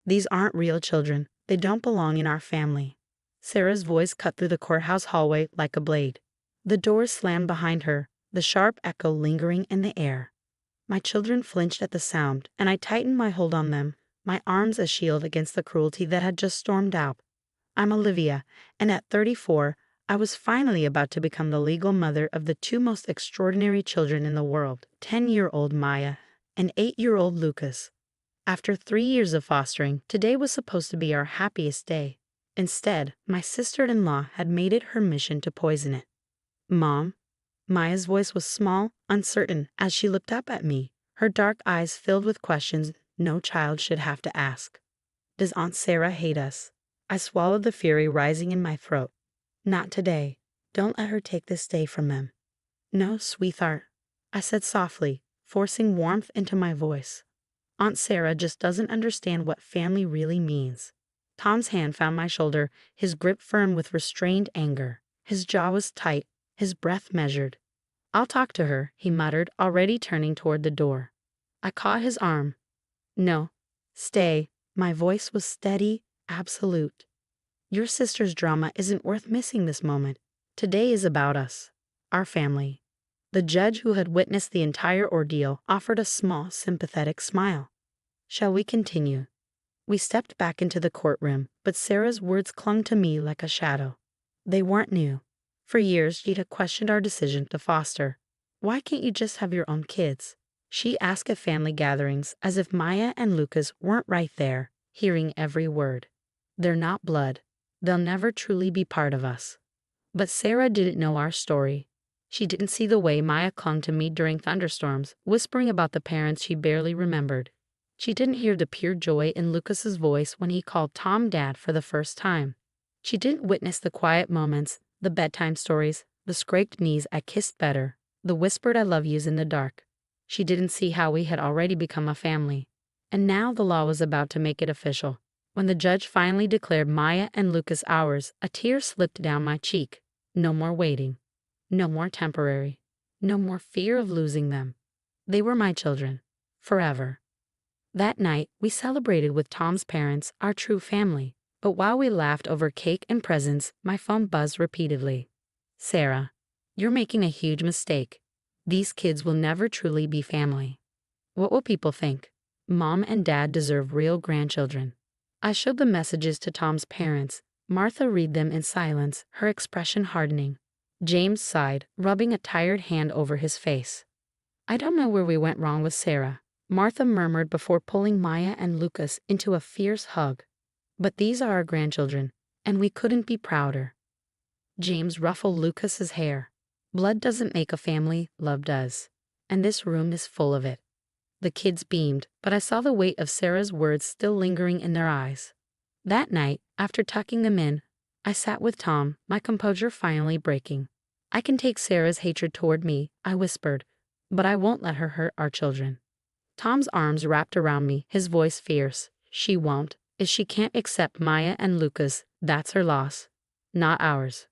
These aren't real children. They don't belong in our family." Sarah's voice cut through the courthouse hallway like a blade. The doors slammed behind her, the sharp echo lingering in the air. My children flinched at the sound, and I tightened my hold on them, my arms a shield against the cruelty that had just stormed out. I'm Olivia, and at 34, I was finally about to become the legal mother of the two most extraordinary children in the world, 10-year-old Maya and 8-year-old Lucas. After 3 years of fostering, today was supposed to be our happiest day. Instead, my sister-in-law had made it her mission to poison it. "Mom?" Maya's voice was small, uncertain, as she looked up at me, her dark eyes filled with questions no child should have to ask. "Does Aunt Sarah hate us?" I swallowed the fury rising in my throat. "Not today. Don't let her take this day from them." "No, sweetheart," I said softly, forcing warmth into my voice. "Aunt Sarah just doesn't understand what family really means." Tom's hand found my shoulder, his grip firm with restrained anger. His jaw was tight, his breath measured. "I'll talk to her," he muttered, already turning toward the door. I caught his arm. "No. Stay." My voice was steady, absolute. "Your sister's drama isn't worth missing this moment. Today is about us. Our family." The judge, who had witnessed the entire ordeal, offered a small, sympathetic smile. "Shall we continue?" We stepped back into the courtroom, but Sarah's words clung to me like a shadow. They weren't new. For years, she'd had questioned our decision to foster. "Why can't you just have your own kids?" she asked at family gatherings, as if Maya and Lucas weren't right there, hearing every word. "They're not blood. They'll never truly be part of us." But Sarah didn't know our story. She didn't see the way Maya clung to me during thunderstorms, whispering about the parents she barely remembered. She didn't hear the pure joy in Lucas's voice when he called Tom Dad for the first time. She didn't witness the quiet moments, the bedtime stories, the scraped knees I kissed better, the whispered I love yous in the dark. She didn't see how we had already become a family. And now the law was about to make it official. When the judge finally declared Maya and Lucas ours, a tear slipped down my cheek. No more waiting. No more temporary. No more fear of losing them. They were my children. Forever. That night, we celebrated with Tom's parents, our true family. But while we laughed over cake and presents, my phone buzzed repeatedly. "Sarah, you're making a huge mistake. These kids will never truly be family. What will people think? Mom and Dad deserve real grandchildren." I showed the messages to Tom's parents. Martha read them in silence, her expression hardening. James sighed, rubbing a tired hand over his face. "I don't know where we went wrong with Sarah," Martha murmured before pulling Maya and Lucas into a fierce hug. "But these are our grandchildren, and we couldn't be prouder." James ruffled Lucas's hair. "Blood doesn't make a family, love does. And this room is full of it." The kids beamed, but I saw the weight of Sarah's words still lingering in their eyes. That night, after tucking them in, I sat with Tom, my composure finally breaking. "I can take Sarah's hatred toward me," I whispered, "but I won't let her hurt our children." Tom's arms wrapped around me, his voice fierce. "She won't. If she can't accept Maya and Lucas, that's her loss, not ours."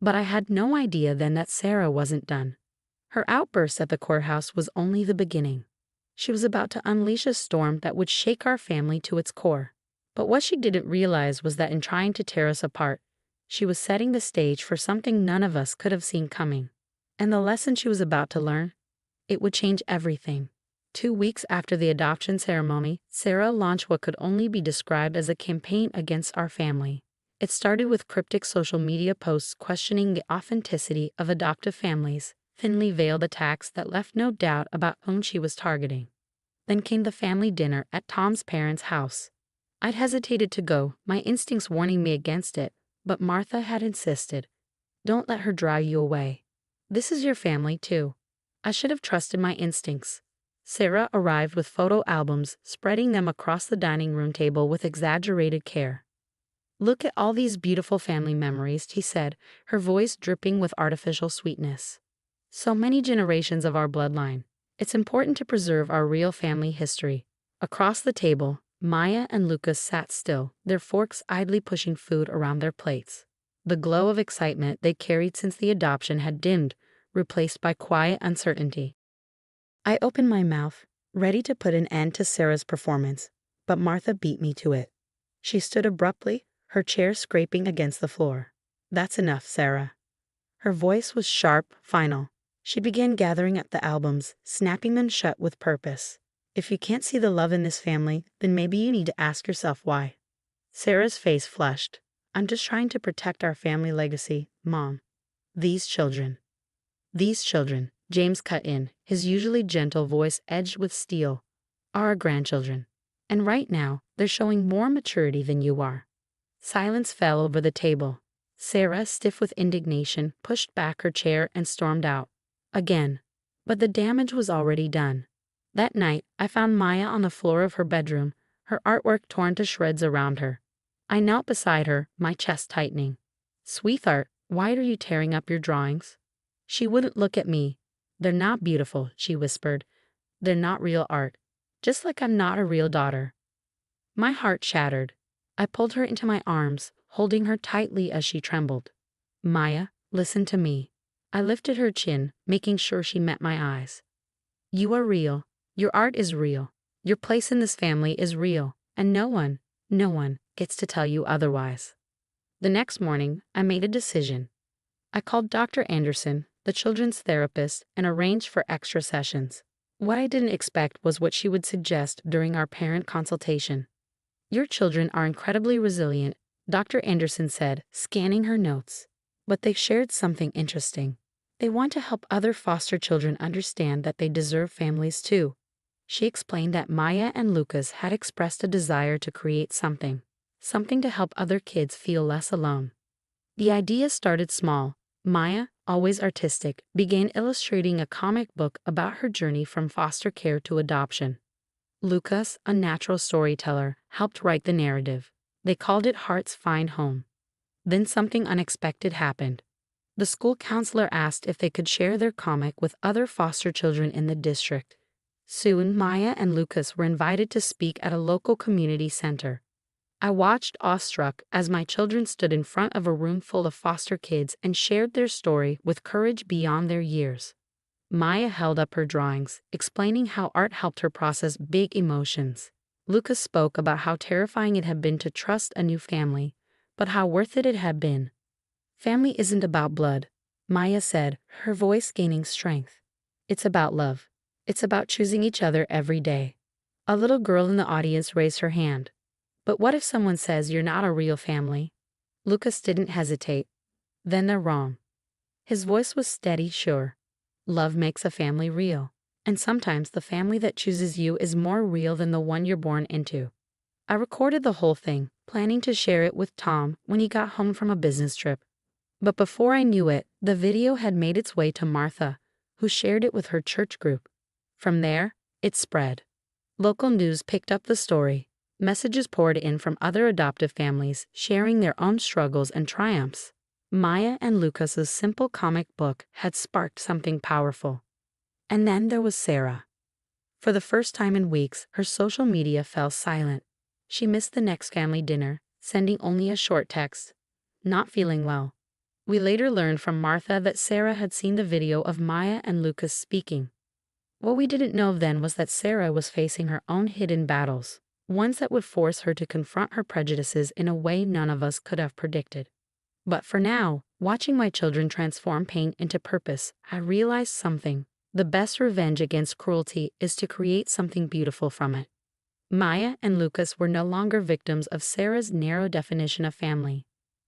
But I had no idea then that Sarah wasn't done. Her outburst at the courthouse was only the beginning. She was about to unleash a storm that would shake our family to its core. But what she didn't realize was that in trying to tear us apart, she was setting the stage for something none of us could have seen coming. And the lesson she was about to learn? It would change everything. 2 weeks after the adoption ceremony, Sarah launched what could only be described as a campaign against our family. It started with cryptic social media posts questioning the authenticity of adoptive families, thinly veiled attacks that left no doubt about whom she was targeting. Then came the family dinner at Tom's parents' house. I'd hesitated to go, my instincts warning me against it, but Martha had insisted. "Don't let her drive you away. This is your family, too." I should have trusted my instincts. Sarah arrived with photo albums, spreading them across the dining room table with exaggerated care. "Look at all these beautiful family memories," she said, her voice dripping with artificial sweetness. "So many generations of our bloodline. It's important to preserve our real family history." Across the table, Maya and Lucas sat still, their forks idly pushing food around their plates. The glow of excitement they carried since the adoption had dimmed, replaced by quiet uncertainty. I opened my mouth, ready to put an end to Sarah's performance, but Martha beat me to it. She stood abruptly, her chair scraping against the floor. "That's enough, Sarah." Her voice was sharp, final. She began gathering up the albums, snapping them shut with purpose. "If you can't see the love in this family, then maybe you need to ask yourself why." Sarah's face flushed. "I'm just trying to protect our family legacy, Mom." These children. These children, James cut in, his usually gentle voice edged with steel, are our grandchildren. And right now, they're showing more maturity than you are. Silence fell over the table. Sarah, stiff with indignation, pushed back her chair and stormed out. Again. But the damage was already done. That night, I found Maya on the floor of her bedroom, her artwork torn to shreds around her. I knelt beside her, my chest tightening. "Sweetheart, why are you tearing up your drawings?" She wouldn't look at me. "They're not beautiful," she whispered. "They're not real art. Just like I'm not a real daughter." My heart shattered. I pulled her into my arms, holding her tightly as she trembled. "Maya, listen to me." I lifted her chin, making sure she met my eyes. "You are real. Your art is real. Your place in this family is real. And no one gets to tell you otherwise." The next morning, I made a decision. I called Dr. Anderson, the children's therapist, and arranged for extra sessions. What I didn't expect was what she would suggest during our parent consultation. "Your children are incredibly resilient," Dr. Anderson said, scanning her notes. "But they shared something interesting. They want to help other foster children understand that they deserve families too." She explained that Maya and Lucas had expressed a desire to create something to help other kids feel less alone. The idea started small. Maya, always artistic, began illustrating a comic book about her journey from foster care to adoption. Lucas, a natural storyteller, helped write the narrative. They called it Hearts Find Home. Then something unexpected happened. The school counselor asked if they could share their comic with other foster children in the district. Soon, Maya and Lucas were invited to speak at a local community center. I watched awestruck as my children stood in front of a room full of foster kids and shared their story with courage beyond their years. Maya held up her drawings, explaining how art helped her process big emotions. Lucas spoke about how terrifying it had been to trust a new family, but how worth it had been. "Family isn't about blood," Maya said, her voice gaining strength. "It's about love. It's about choosing each other every day." A little girl in the audience raised her hand. "But what if someone says you're not a real family?" Lucas didn't hesitate. "Then they're wrong." His voice was steady, sure. "Love makes a family real. And sometimes the family that chooses you is more real than the one you're born into." I recorded the whole thing, planning to share it with Tom when he got home from a business trip. But before I knew it, the video had made its way to Martha, who shared it with her church group. From there, it spread. Local news picked up the story. Messages poured in from other adoptive families, sharing their own struggles and triumphs. Maya and Lucas's simple comic book had sparked something powerful. And then there was Sarah. For the first time in weeks, her social media fell silent. She missed the next family dinner, sending only a short text. "Not feeling well." We later learned from Martha that Sarah had seen the video of Maya and Lucas speaking. What we didn't know then was that Sarah was facing her own hidden battles, ones that would force her to confront her prejudices in a way none of us could have predicted. But for now, watching my children transform pain into purpose, I realized something. The best revenge against cruelty is to create something beautiful from it. Maya and Lucas were no longer victims of Sarah's narrow definition of family.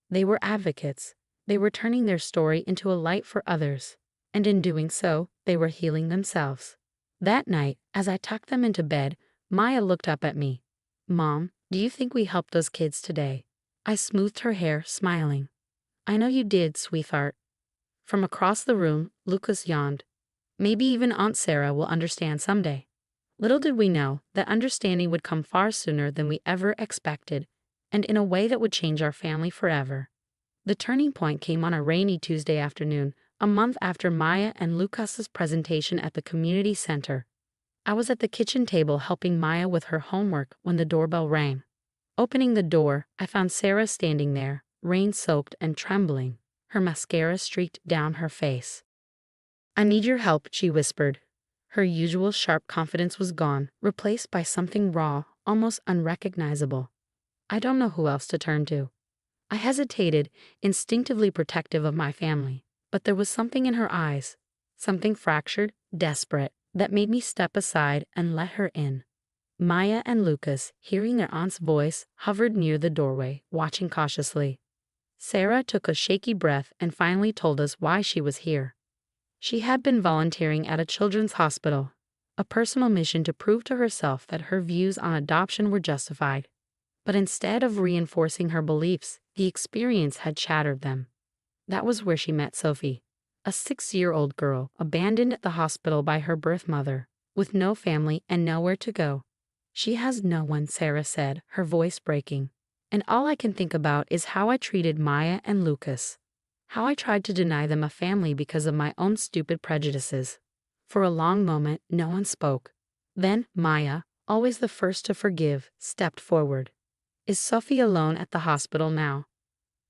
They were advocates. They were turning their story into a light for others. And in doing so, they were healing themselves. That night, as I tucked them into bed, Maya looked up at me. "Mom, do you think we helped those kids today?" I smoothed her hair, smiling. "I know you did, sweetheart." From across the room, Lucas yawned. "Maybe even Aunt Sarah will understand someday." Little did we know that understanding would come far sooner than we ever expected, and in a way that would change our family forever. The turning point came on a rainy Tuesday afternoon, a month after Maya and Lucas's presentation at the community center. I was at the kitchen table helping Maya with her homework when the doorbell rang. Opening the door, I found Sarah standing there, rain-soaked and trembling, her mascara streaked down her face. "I need your help," she whispered. Her usual sharp confidence was gone, replaced by something raw, almost unrecognizable. I don't know who else to turn to. I hesitated, instinctively protective of my family, but there was something in her eyes, something fractured, desperate, that made me step aside and let her in. Maya and Lucas, hearing their aunt's voice, hovered near the doorway, watching cautiously. Sarah took a shaky breath and finally told us why she was here. She had been volunteering at a children's hospital, a personal mission to prove to herself that her views on adoption were justified. But instead of reinforcing her beliefs, the experience had shattered them. That was where she met Sophie, a 6-year-old girl abandoned at the hospital by her birth mother, with no family and nowhere to go. She has no one, Sarah said, her voice breaking. And all I can think about is how I treated Maya and Lucas. How I tried to deny them a family because of my own stupid prejudices. For a long moment, no one spoke. Then Maya, always the first to forgive, stepped forward. Is Sophie alone at the hospital now?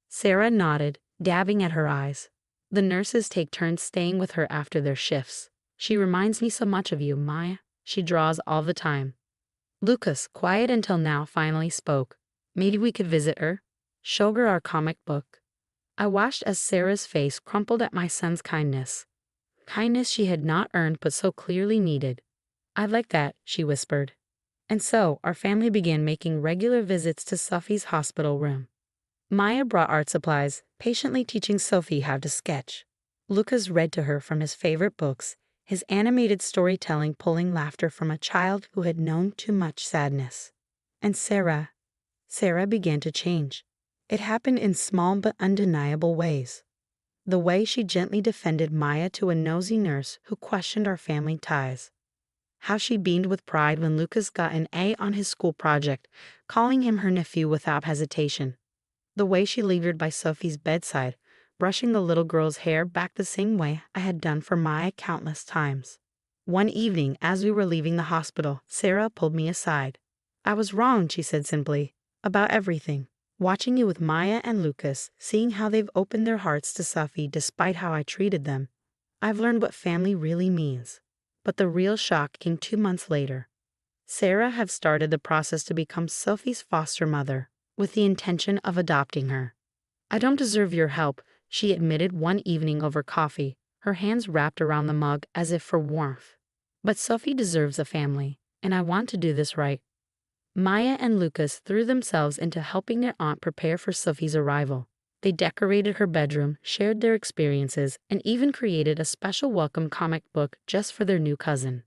Sarah nodded, dabbing at her eyes. The nurses take turns staying with her after their shifts. She reminds me so much of you, Maya. She draws all the time. Lucas, quiet until now, finally spoke. Maybe we could visit her, show her our comic book. I watched as Sarah's face crumpled at my son's kindness. Kindness she had not earned but so clearly needed. I'd like that, she whispered. And so, our family began making regular visits to Sophie's hospital room. Maya brought art supplies, patiently teaching Sophie how to sketch. Lucas read to her from his favorite books, his animated storytelling pulling laughter from a child who had known too much sadness. And Sarah began to change. It happened in small but undeniable ways. The way she gently defended Maya to a nosy nurse who questioned our family ties. How she beamed with pride when Lucas got an A on his school project, calling him her nephew without hesitation. The way she lingered by Sophie's bedside, brushing the little girl's hair back the same way I had done for Maya countless times. One evening, as we were leaving the hospital, Sarah pulled me aside. I was wrong, she said simply, about everything. Watching you with Maya and Lucas, seeing how they've opened their hearts to Sophie despite how I treated them, I've learned what family really means. But the real shock came 2 months later. Sarah had started the process to become Sophie's foster mother, with the intention of adopting her. I don't deserve your help, she admitted one evening over coffee, her hands wrapped around the mug as if for warmth. But Sophie deserves a family, and I want to do this right. Maya and Lucas threw themselves into helping their aunt prepare for Sophie's arrival. They decorated her bedroom, shared their experiences, and even created a special welcome comic book just for their new cousin.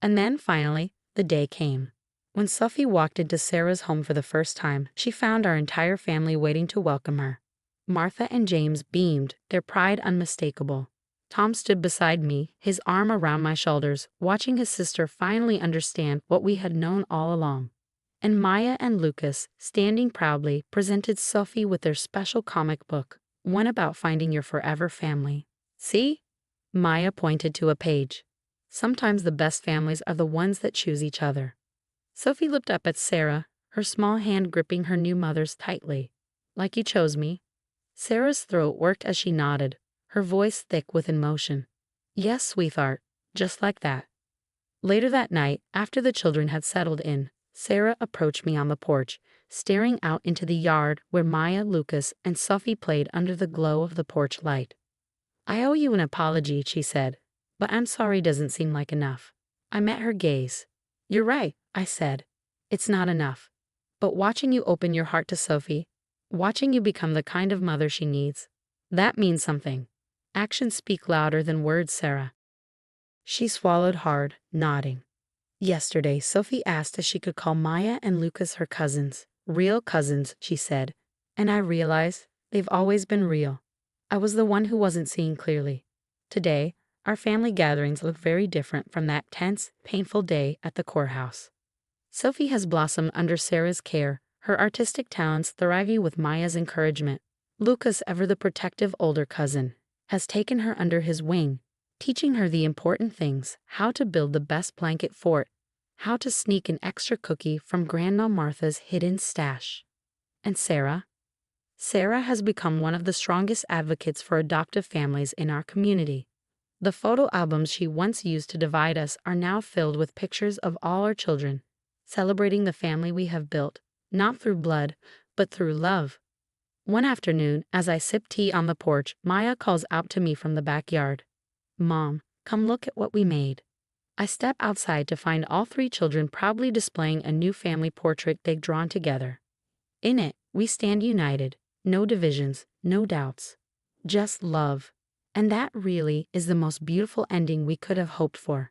And then, finally, the day came. When Sophie walked into Sarah's home for the first time, she found our entire family waiting to welcome her. Martha and James beamed, their pride unmistakable. Tom stood beside me, his arm around my shoulders, watching his sister finally understand what we had known all along. And Maya and Lucas, standing proudly, presented Sophie with their special comic book, one about finding your forever family. See? Maya pointed to a page. Sometimes the best families are the ones that choose each other. Sophie looked up at Sarah, her small hand gripping her new mother's tightly. Like you chose me? Sarah's throat worked as she nodded, her voice thick with emotion. Yes, sweetheart, just like that. Later that night, after the children had settled in, Sarah approached me on the porch, staring out into the yard where Maya, Lucas, and Sophie played under the glow of the porch light. I owe you an apology, she said, but I'm sorry doesn't seem like enough. I met her gaze. You're right, I said. It's not enough. But watching you open your heart to Sophie, watching you become the kind of mother she needs, that means something. Actions speak louder than words, Sarah. She swallowed hard, nodding. Yesterday, Sophie asked if she could call Maya and Lucas her cousins. Real cousins, she said. And I realized they've always been real. I was the one who wasn't seeing clearly. Today, our family gatherings look very different from that tense, painful day at the courthouse. Sophie has blossomed under Sarah's care, her artistic talents thriving with Maya's encouragement. Lucas, ever the protective older cousin, has taken her under his wing, teaching her the important things, how to build the best blanket fort, how to sneak an extra cookie from Grandma Martha's hidden stash. And Sarah? Sarah has become one of the strongest advocates for adoptive families in our community. The photo albums she once used to divide us are now filled with pictures of all our children, celebrating the family we have built. not through blood, but through love. One afternoon, as I sip tea on the porch, Maya calls out to me from the backyard. "Mom, come look at what we made." I step outside to find all three children proudly displaying a new family portrait they'd drawn together. In it, we stand united, no divisions, no doubts, just love. And that really is the most beautiful ending we could have hoped for.